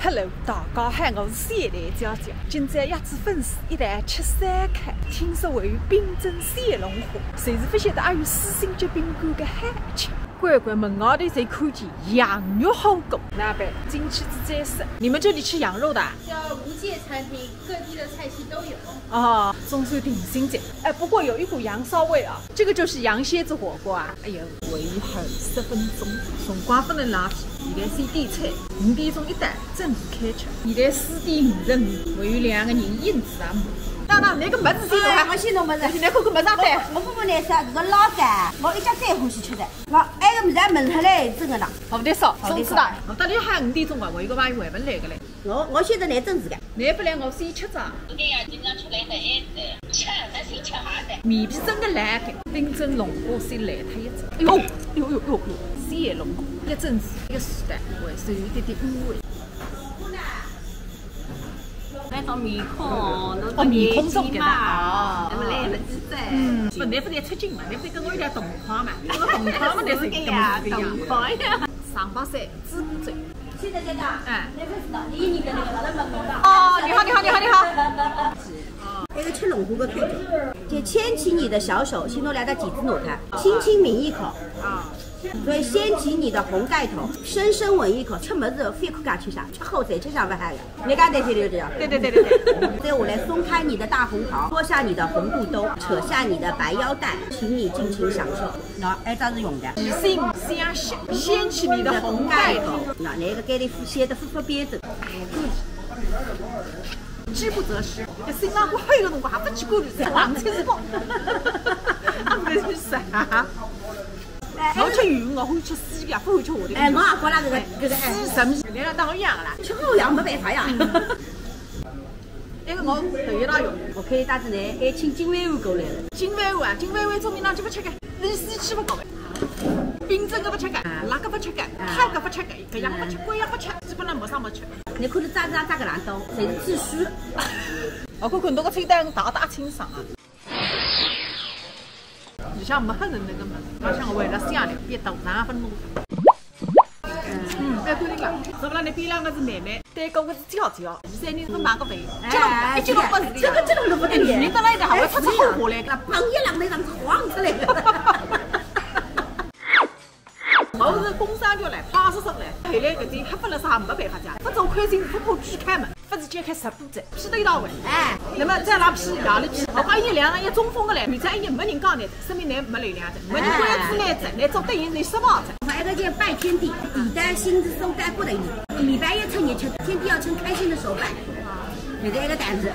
Hello， 大家好，我是谢来娇娇。今朝鸭子粉丝一台吃三开，听说位于滨州蟹龙河，谁是不晓得还有四星级宾馆的海吃。乖乖，门外头才看见羊肉火锅，那边进去再说。你们这里吃羊肉的？叫无界餐厅，各地的菜系都有。哦，中山定心节。哎，不过有一股羊骚味啊。这个就是羊蝎子火锅啊。哎呦，为后10分钟，辰光不能浪费。现在3点菜，5点钟一单正式开吃。现在4点55，还有2个人印子啊。当当，那个么子先弄哈，我先弄么子。现在看看么子单。我不难受，这个老干，我一家最欢喜吃的。那个么子焖出来真的啦。好的烧，松子的。我到底还5点钟啊，我一个朋友还没来个嘞。我现在来蒸子的。来不来？我先吃着。今天要经常出来的孩子，吃那先吃下的。面皮真的烂的，冰镇龙虾先来它一只。哎呦，蟹龙虾，一蒸子，一个薯蛋，还是有一点点乌味。那种面孔，面孔中的嘛，那么来不及噻。不，你不得出镜嘛？你不得跟我一点同框嘛？跟我同框嘛，那是个呀，同框呀。上巴山滋补嘴。现在在哪？你不知道，你一年的那个老在门口的。哦，你好。那个吃龙虾的推荐，就牵起你的小手，先弄2个钳子拿它，轻轻抿一口。所以掀起你的红盖头，深深吻一口，吃么子非可敢吃啥，吃后才吃上不嗨的。你刚才听的这样？对。接下来松开你的大红袍，脱下你的红肚兜，扯下你的白腰带，请你尽情享受。那这张是用的。心相惜，掀起你的红盖头。那个盖里写的发边子。饥不择食，这心脏我黑个辰光还不去管理，浪才是光。那是啥？我吃鱼，我会吃丝的，不会吃活的。我也觉得这个丝什么？连个当我养了，吃好养没办法呀。那个我头一道用。我看一大子呢，还请金湾湾过来了。金湾湾中间哪就不吃个，你死吃不够的。冰镇个不吃个，辣个不吃个，烫个不吃个，搿样不吃，鬼样不吃，基本上没啥没吃。你看你扎个烂刀，侪是自虚。我看看那个清单大清爽啊。里向没很人那个么，我想为了香的，别多2分钟。蛮干净个，是不啦？那边2个是妹妹，对个是娇娇，2、3人是买个饭，1斤680的。这个都不得了。你得来的还会出后下来，那帮一浪那上晃出来了。我是工商局来，派出所来，后来搿点黑不了啥没办法讲，不走宽心，不怕锯开门，不是揭开10步子，批得一道位。那么再拉批，哪里批？我讲1、2个一中风的来，女仔1没人讲呢，说明你没力量的，没人关注来着，你做得赢你失望着。还有个叫拜天地，底单薪资收单不等于礼拜1趁热吃，天地要趁开心的时候拜。有这个单子。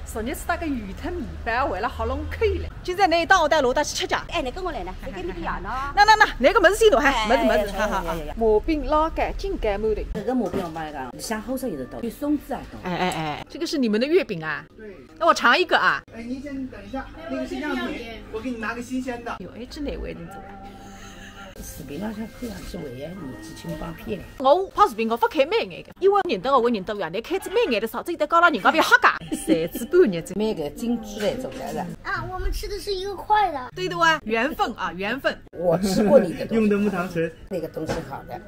昨日吃那个鱼汤米饭，为了好弄口了。今朝你到我带罗达去吃家。你跟我来呢，你跟你养呢。那，那个么子先弄哈，么子，好。麻饼老干，劲干满头。这个麻饼我买个，像好少有的多，比松子还多。哎，这个是你们的月饼啊？对。那我尝一个啊。哎，您先等一下，那个新疆棉，我给你拿个新鲜的。哟，这哪位人做？视频浪向看上去为你几千帮骗。我拍视频我不开美颜的，因为认得我认得呀，你开只美颜的少，这一得搞了人家别黑噶。3次半日子，买个精致的做的是。我们吃的是一个块的。对的哇，缘分啊，缘分。我吃过你的东西。用的木糖醇，那个东西好的。